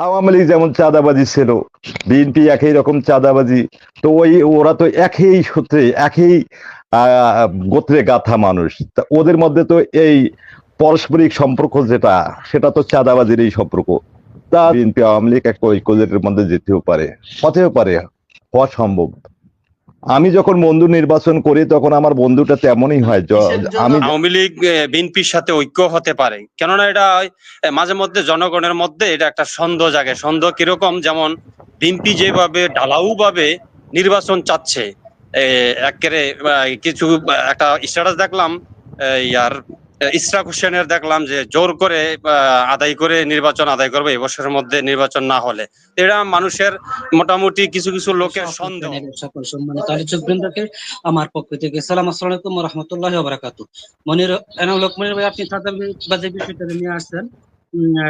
আওয়ামী লীগ যেমন চাঁদাবাজি ছিল, বিএনপি একই রকম চাঁদাবাজি। তো ওরা তো একই সূত্রে একই গোত্রে গাঁথা মানুষ, তা ওদের মধ্যে তো এই পারস্পরিক সম্পর্ক যেটা, সেটা তো চাঁদাবাজির এই সম্পর্ক। তা বিএনপি আওয়ামী লীগ একটা ঐক্যের মধ্যে যেতেও পারে, হতেও পারে, হওয়া সম্ভব। আমি যখন বন্ধু নির্বাচন করি তখন আমার বন্ধুটা তেমনই হয়। আমি আওয়ামী লীগ বিএনপির সাথে ঐক্য হতে পারে, কেননা এটা মাঝে মধ্যে জনগণের মধ্যে এটা একটা সন্দেহ জাগে। সন্দেহ কিরকম, যেমন বিএনপি যেভাবে ঢালাও ভাবে নির্বাচন চাচ্ছে, একেবারে কিছু একটা স্ট্যাটাস দেখলাম, ইয়ার ইশরাক হোসেনের দেখলাম যে জোর করে আদায় করে নির্বাচন আদায় করবে এবছরের মধ্যে নির্বাচন না হলে। এটা মানুষের মোটামুটি কিছু কিছু লোকের সন্দেহ। সকল সম্মানিত আলোচকবৃন্দকে আমার পক্ষ থেকে সালাম, আসসালামু আলাইকুম ওয়া রাহমাতুল্লাহি ওয়া বারাকাতুহু। মনির এনামুল হক মনির ভাই, আপনি চাঁদাবাজির বিষয়টা নিয়ে আসছেন,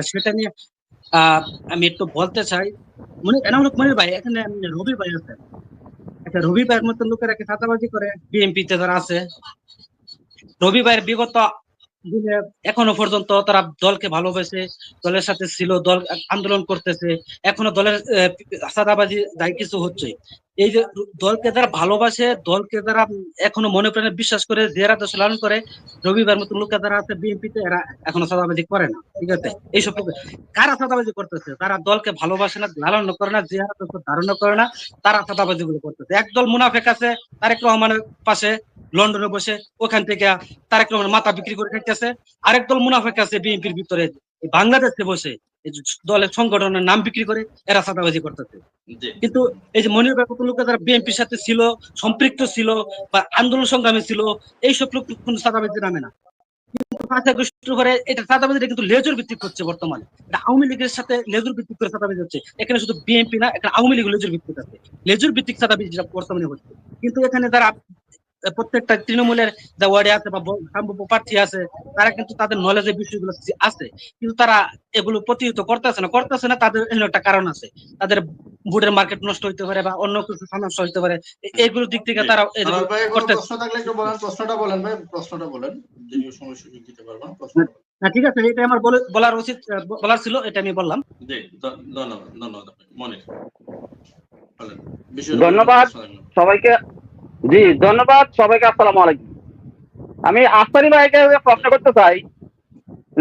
সেটা নিয়ে আমি একটু বলতে চাই। এনামুল হক মনির ভাই, এখানে রবি ভাই আছেন, একটা রবি ভাইয়ের মতো লোকেরা কি চাঁদাবাজি করে? বিএনপি তে যারা আছে, রবি ভাইয়ের বিগত দিনে এখনো পর্যন্ত তারা দলকে ভালোবেসে দলের সাথে ছিল, দল আন্দোলন করতেছে, এখনো দলের চাঁদাবাজি যাই কিছু হচ্ছে। এই যে দলকে যারা ভালোবাসে, দলকে যারা এখনো মনে প্রাণে বিশ্বাস করে, যারা দেশ লালন করে, রবিবার মতো লোক যারা আছে বিএনপিতে, এরা এখনো চাঁদাবাজি করে না। ঠিক আছে, এইসব কারা চাঁদাবাজি করতেছে? তারা দলকে ভালোবাসে না, লালন করে না, যারা ধারণা করে না, তারা চাঁদাবাজি গুলো করতেছে। একদল মুনাফেক আছে তারেক রহমানের পাশে লন্ডনে বসে, ওখান থেকে তারেক রহমান মাথা বিক্রি করে খাইতেছে। আরেক দল মুনাফেক আছে বিএনপির ভিতরে বাংলাদেশে বসে দলের সংগঠনের নাম বিক্রি করে এরা চাঁদাবাজি করতেছে। কিন্তু এই যে মনির ভাই, কত লোক যারা বিএনপির সাথে ছিল, সম্পৃক্ত ছিল বা আন্দোলন সংগ্রামে ছিল, এইসব লোক কোন চাঁদাবাজি নামে না। কিন্তু 5 আগস্টের পরে এটা চাঁদাবাজিটা কিন্তু লেজুর ভিত্তিক হচ্ছে। বর্তমানে এটা আওয়ামী লীগের সাথে লেজুর ভিত্তিক করে চাঁদাবাজি হচ্ছে। এখানে শুধু বিএনপি না, এখানে আওয়ামী লীগ লেজুর ভিত্তিক আছে, লেজুর ভিত্তিক চাঁদাবাজি বর্তমানে হচ্ছে। কিন্তু এখানে যারা প্রত্যেকটা তৃণমূলের যা ওয়ার্ডে আছে বা সম্ভাব্য প্রার্থী আছে, তারা কিন্তু তাদের নলেজের বিষয়গুলো আছে, কিন্তু তারা এগুলো প্রতিহত করতেছে না। তাদের একটা কারণ আছে, তাদের ভোটের মার্কেট নষ্ট হইতে পারে বা অন্য কিছু সমস্যা হইতে পারে, এইগুলো দিক থেকে তারা প্রশ্নটা বলেন ভাই, প্রশ্নটা বলেন, যদিও সময় সুযোগ দিতে পারবো না। না, ঠিক আছে, এটা আমার বলার উচিত, বলার ছিল, এটা আমি বললাম। জি, ধন্যবাদ। মনির বলেন। ধন্যবাদ সবাইকে। জি, ধন্যবাদ সবাইকে। আসসালামু আলাইকুম। আমি আফতারি ভাইকে প্রশ্ন করতে চাই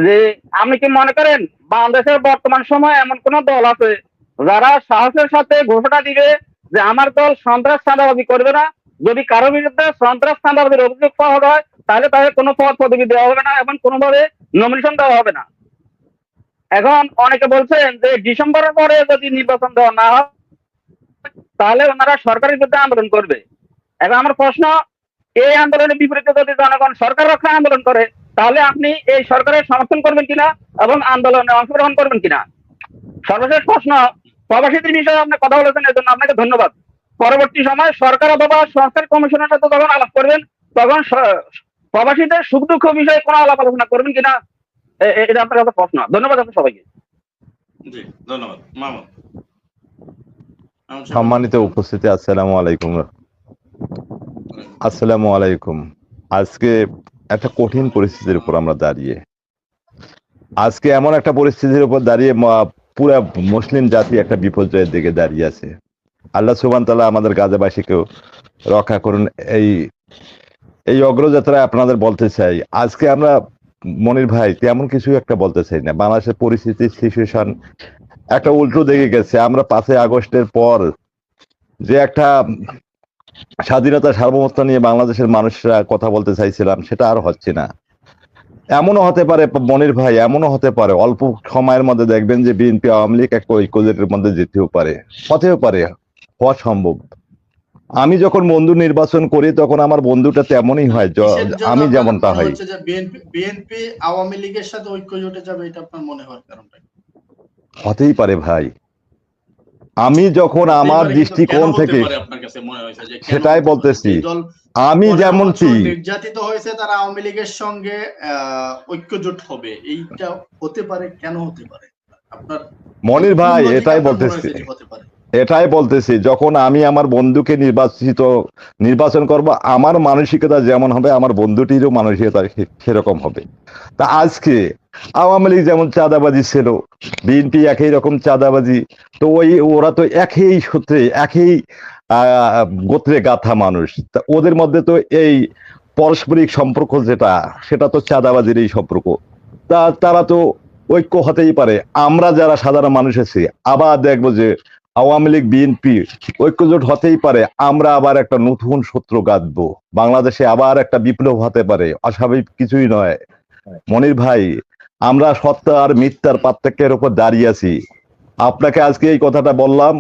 যে আপনি কি মনে করেন বাংলাদেশের বর্তমান সময়ে এমন কোন দল আছে যারা সাহসের সাথে ঘোষণা দিবে যে আমার দল সন্ত্রাস চাঁদাবাজি করবে না? যদি কারো বিরুদ্ধে সন্ত্রাস চাঁদাবাজির অভিযোগ পাওয়া হয়, তাহলে তাকে কোনো পদ পদবি দেওয়া হবে না এবং কোনোভাবে নমিনেশন দেওয়া হবে না। এখন অনেকে বলছেন যে ডিসেম্বরের পরে যদি নির্বাচন দেওয়া না হয়, তাহলে ওনারা সরকারের বিরুদ্ধে আন্দোলন করবে। এখন আমার প্রশ্ন, এই আন্দোলনের বিপরীতে যদি জনগণ সরকার রক্ষা আন্দোলন করে, তাহলে আপনি এই সরকারের সমর্থন করবেন কিনা এবং আন্দোলনে অংশগ্রহণ করবেন কিনা? সর্বশেষ প্রশ্ন, প্রবাসীদের বিষয়ে আপনি কথা বলেছেন, এর জন্য আপনাকে ধন্যবাদ। পরবর্তী সময় সরকার অথবা সংস্কার কমিশনের সাথে যখন আলাপ করবেন, তখন প্রবাসীদের সুখ দুঃখ বিষয়ে কোনো আলাপ আলোচনা করবেন কিনা, এটা আপনার কাছে প্রশ্ন। ধন্যবাদ আপনার সবাইকে। জি, ধন্যবাদ। মামুন। সম্মানিত উপস্থিতি, আসসালামু আলাইকুম। আসসালামু আলাইকুম। আজকে একটা কঠিন পরিস্থিতির উপর আমরা দাঁড়িয়ে, আজকে এমন একটা পরিস্থিতির উপর দাঁড়িয়ে পুরা মুসলিম জাতি একটা বিপর্যয়ের দিকে দাঁড়িয়ে আছে। আল্লাহ সুবহান তাআলা আমাদের গাজাবাসীকেও রক্ষা করুন। এই অগ্রযাত্রায় আপনাদের বলতে চাই, আজকে আমরা মনির ভাই তেমন কিছু একটা বলতে চাই না। বাংলাদেশের পরিস্থিতি সিচুয়েশন একটা উল্টো দিকে গেছে। আমরা 5 আগস্টের পর যে একটা স্বাধীনতা সার্বভৌমত্ব নিয়ে বাংলাদেশের মানুষরা কথা বলতে চাইছিলাম, সেটা আর হচ্ছে না। এমনও হতে পারে মনির ভাই, এমনও হতে পারে অল্প সময়ের মধ্যে দেখবেন যে বিএনপি আওয়ামী লীগ একটা ঐক্যের মধ্যে যেতেও পারে, হতেও পারে, হওয়া সম্ভব। আমি যখন বন্ধু নির্বাচন করি তখন আমার বন্ধুটা তেমনই হয়, আমি যেমনটা হয়। বিএনপি আওয়ামী লীগের সাথে ঐক্য জোটে যাবে, এটা আপনার মনে হওয়ার কারণটা? হতেই পারে ভাই। আমি যখন আমার দৃষ্টিকোণ থেকে সেটাই বলতেছি, আমি যেমন নির্যাতিত হয়েছে তারা আওয়ামী লীগের সঙ্গে ঐক্যজোট হবে, এইটা হতে পারে, কেন হতে পারে আপনার মনির ভাই? এটাই বলতেছি, এটাই বলতেছি, যখন আমি আমার বন্ধুকে নির্বাচন করব, আমার মানসিকতা যেমন হবে আমার বন্ধুটিরও মানসিকতা সেরকম হবে। তা আজকে আওয়ামী লীগ যেমন চাঁদাবাজি ছিল, বিএনপি একই রকম চাঁদাবাজি, তো ওরা তো একই সূত্রে একই গোত্রে গাথা মানুষ, তা ওদের মধ্যে তো এই পারস্পরিক সম্পর্ক সেটা তো চাঁদাবাজির এই সম্পর্ক। তারা তো ঐক্য হতেই পারে। আমরা যারা সাধারণ মানুষ আছি আবার দেখবো যে আওয়ামী লীগ বিএনপি ঐক্যজোট হতেই পারে, আমরা আবার একটা নতুন শত্রু গাঁথবো, বাংলাদেশে আবার একটা বিপ্লব হতে পারে, অস্বাভাবিক কিছুই নয়। মনির ভাই, আমরা সত্য আর মিথ্যার পার্থক্যের উপর দাঁড়িয়ে আছি। আপনাকে আজকে এই কথাটা বললাম,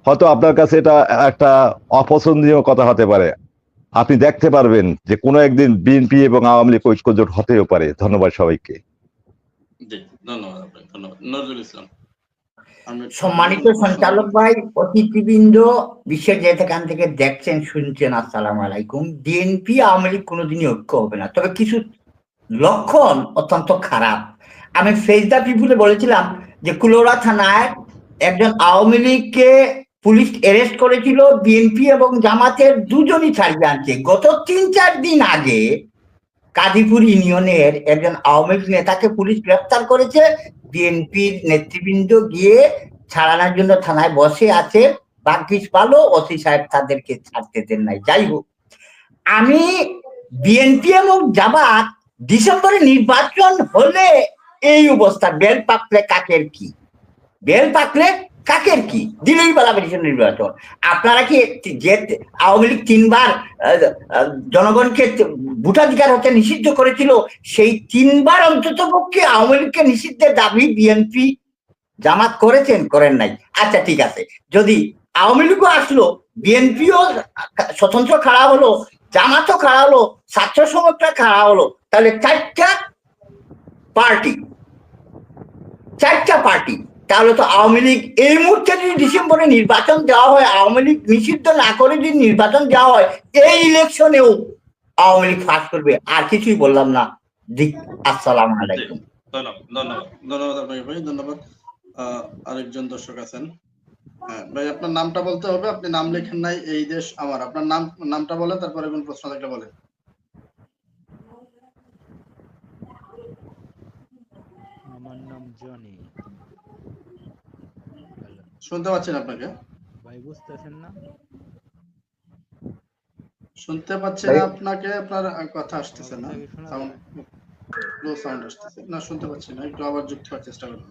হয়তো আপনার কাছে এটা একটা অপছন্দনীয় কথা হতে পারে, আপনি দেখতে পারবেন যে কোনো একদিন বিএনপি এবং আওয়ামী লীগ ঐক্যজোট হতেও পারে। ধন্যবাদ সবাইকে। ধন্যবাদ আপনাকে, ধন্যবাদ। নজরুল ইসলাম। সম্মানিত সঞ্চালক ভাই, অতিথিবৃন্দ, বিশ্বের যেখান থেকে দেখছেন শুনছেন, আসসালামু আলাইকুম। বিএনপি আওয়ামী লীগ কোনোদিনই ঐক্য হবে না, তবে কিছু লক্ষণ অত্যন্ত খারাপ। আমি ফেস দ্য পিপুলে বলেছিলাম যে কুলোরা থানায় একজন আওয়ামী লীগকে পুলিশ অ্যারেস্ট করেছিল, বিএনপি এবং জামাতের দুজনই ছাড়িয়ে আনছে। গত 3-4 দিন আগে কাদিপুর ইউনিয়নের একজন আওয়ামী লীগ নেতাকে পুলিশ গ্রেফতার করেছে, বিএনপির নেতৃবৃন্দ গিয়ে ছাড়ানোর জন্য থানায় বসে আছে, ভাগ্যিস ভালো ওসি সাহেব তাদেরকে ছাড়তে দেন নাই। যাই হোক, আমি বিএনপি এবং জামাত ডিসেম্বরে নির্বাচন হলে এই অবস্থা, বেল পাকলে কাকের কি, বেল পাকলে কাকের কি, দিলেই বেলা নির্বাচন। আপনারা কি যে আওয়ামী লীগ 3 বার জনগণকে ভোটাধিকার হতে নিষিদ্ধ করেছিল, সেই 3 বার অন্তত পক্ষে আওয়ামী লীগকে নিষিদ্ধের দাবি বিএনপি জামাত করেছেন? করেন নাই। আচ্ছা ঠিক আছে, যদি আওয়ামী লীগও আসলো, বিএনপিও স্বতন্ত্র খাড়া হলো, জামাতও খাড়া হলো, ছাত্র সংগঠনটা খাড়া হলো, তাহলে 4টা পার্টি, তাহলে তো আওয়ামী লীগ এই মুহূর্তে যদি ডিসেম্বরে নির্বাচন দেওয়া হয়, আওয়ামী লীগ নিষিদ্ধ না করে যদি নির্বাচন দেওয়া হয়, এই ইলেকশনেও আওয়ামী লীগ ফাঁস করবে। আর কিছুই বললাম না। আসসালামু আলাইকুম। ধন্যবাদ আপনাকে ভাই, ধন্যবাদ। আরেকজন দর্শক আছেন। হ্যাঁ ভাই, আপনার নামটা বলতে হবে, আপনি নাম লেখেন নাই। এই দেশ আমার, আপনার নামটা বলেন, তারপরে কোন প্রশ্ন থাকলে বলেন। আমার নাম জনি। শুনতে পাচ্ছেন আপনাকে? ভাই বুঝতেছেন না? শুনতে পাচ্ছি না আপনাকে, আপনার কথা আসতেছে না, সাউন্ড লো সাউন্ড আসতেছে না, শুনতে পাচ্ছি না। একটু আবার যুক্ত হওয়ার চেষ্টা করুন।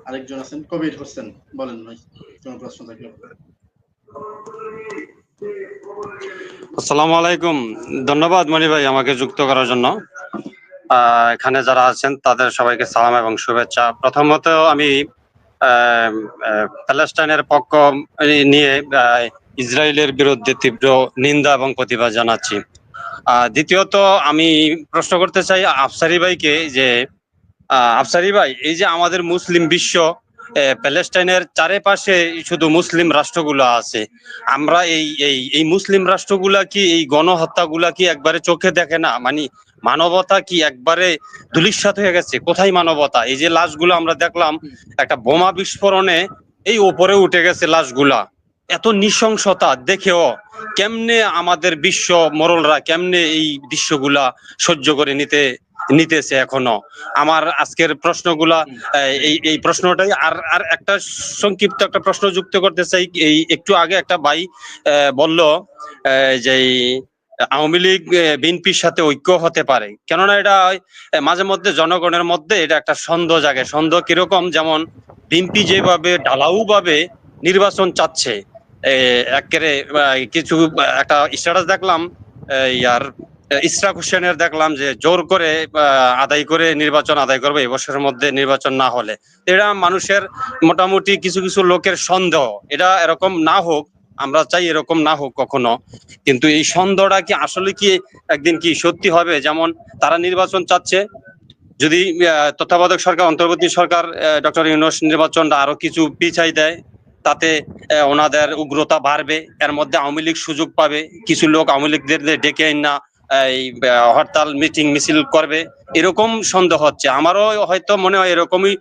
আরেকজন আছেন কবির হোসেন, বলেন ভাই, কোনো প্রশ্ন থাকলে। আসসালামু আলাইকুম, ধন্যবাদ মনি ভাই আমাকে যুক্ত করার জন্য। এখানে যারা আছেন তাদের সবাইকে সালাম এবং শুভেচ্ছা। প্রথমত আমি প্যালেস্টাইনের পক্ষ নিয়ে ইসরায়েলের বিরুদ্ধে তীব্র নিন্দা এবং প্রতিবাদ জানাচ্ছি। দ্বিতীয়ত আমি প্রশ্ন করতে চাই আফসারি ভাইকে যে আফসারি ভাই, এই যে আমাদের মুসলিম বিশ্ব প্যালেস্টাইনের চারিপাশে শুধু মুসলিম রাষ্ট্রগুলো আছে, আমরা এই মুসলিম রাষ্ট্রগুলা কি এই গণহত্যাগুলা কি একবারে চোখে দেখে না? মানে মানবতা কি একবারে ধূলিসাৎ হয়ে গেছে? কোথায় মানবতা? এই যে লাশগুলো আমরা দেখলাম একটা বোমা বিস্ফোরণে এই উপরে উঠে গেছে লাশগুলা, এত নৃশংসতা দেখেও কেমনে আমাদের বিশ্ব মোড়লরা কেমনে এই দৃশ্যগুলা সহ্য করে নিতেছে এখনো? আমার আজকের প্রশ্নগুলা এই প্রশ্নটাই। আর একটা সংক্ষিপ্ত একটা প্রশ্ন যুক্ত করতে চাই। এই একটু আগে একটা ভাই বলল যে আওয়ামী লীগ বিএনপির সাথে ঐক্য হতে পারে, কেননা এটা মাঝে মধ্যে জনগণের মধ্যে এটা একটা সন্দেহ জাগে। সন্দেহ কিরকম, যেমন বিএনপি যেভাবে ঢালাউ ভাবে নির্বাচন চাচ্ছে, একেবারে কিছু একটা স্ট্যাটাস দেখলাম ইয়ার ইশরাক হোসেনের, দেখলাম যে জোর করে আদায় করে নির্বাচন আদায় করবে এবছরের মধ্যে নির্বাচন না হলে। এটা মানুষের মোটামুটি কিছু কিছু লোকের সন্দেহ। এটা এরকম না হোক, আমরা চাই এরকম না হোক কখনো, কিন্তু এই সন্দেহটা কি আসলে কি একদিন কি সত্যি হবে? যেমন তারা নির্বাচন চাচ্ছে, যদি তত্ত্বাবধায়ক সরকার, অন্তর্বর্তী সরকার ডক্টর ইউনূস নির্বাচনটা আরো কিছু পিছাই দেয়, তাতে ওনাদের উগ্রতা বাড়বে। এর মধ্যে আওয়ামী লীগ সুযোগ পাবে, কিছু লোক আওয়ামী লীগদের ডেকে না এই হরতাল মিটিং মিছিল করবে, এরকম সন্দেহ হচ্ছে। আমারও হয়তো মনে হয় এরকমই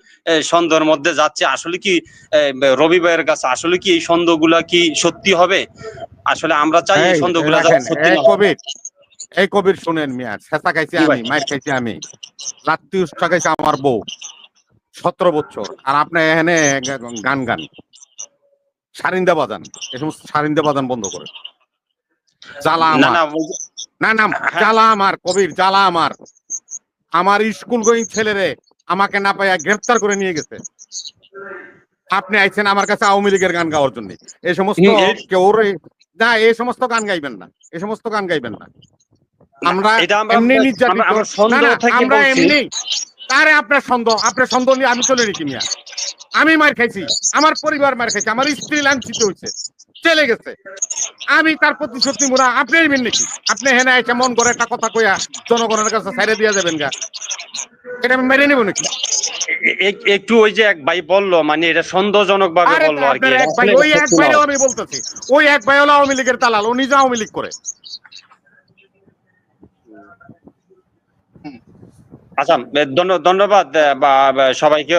সন্দেহের মধ্যে যাচ্ছে। আসলে কি রবি ভাইয়ের কাছে আসলে কি এই সন্দেহগুলা কি সত্যি হবে? আসলে আমরা চাই এই সন্দেহগুলা যাতে সত্যি না হয়। এই কবির শুনেন মিয়া, ছেঁচা খাইছি জি ভাই। আমি, মাইর খাইছি আমি, লাত্তি উস্কা খাইছে আমার বউ 17 বছর, আর আপনি এখানে গান গান সারিন্দা বাজান, এই সমস্ত সারিন্দা বাজান বন্ধ করে। জ্বালা না আমার, না না না জ্বালা আমার কবির, জ্বালা আমার স্কুল গোয়িং ছেলেরে আমাকে না পাইয়া গ্রেফতার করে নিয়ে গেছে। আপনি আইছেন আমার কাছে আওয়ামী লীগের গান গাওয়ার জন্য। এই সমস্ত কেউ না, এই সমস্ত গান গাইবেন না, এই সমস্ত গান গাইবেন না। আমরা এমনি নির্যাতিত, আমরা এমনি। তারে আপনার সন্দেহ নিয়ে আমি চলে রেখি মিয়া। আমি মার খাইছি, আমার পরিবার মার খাইছে, আমার স্ত্রী লাঞ্ছিত হয়েছে, চলে গেছে। আমি তার প্রতিশোধ নিব না। আপনি নেবেন নাকি? আপনি হেনে এসে মন করে একটা কথা কইয়া জনগণের কাছে ছাইড়ে দিয়ে যাবেন গা, এটা আমি মেনে নেব নাকি? একটু ওই যে এক ভাই বললো, মানে এটা সন্দেহজনক ভাবে বললো আর কি। ওই এক ভাইও আমি বলতেছি, ওই এক ভাই হলো আওয়ামী লীগের দালাল, ও নিজে আওয়ামী লীগ করে। আচ্ছা, ধন্যবাদ সবাইকে।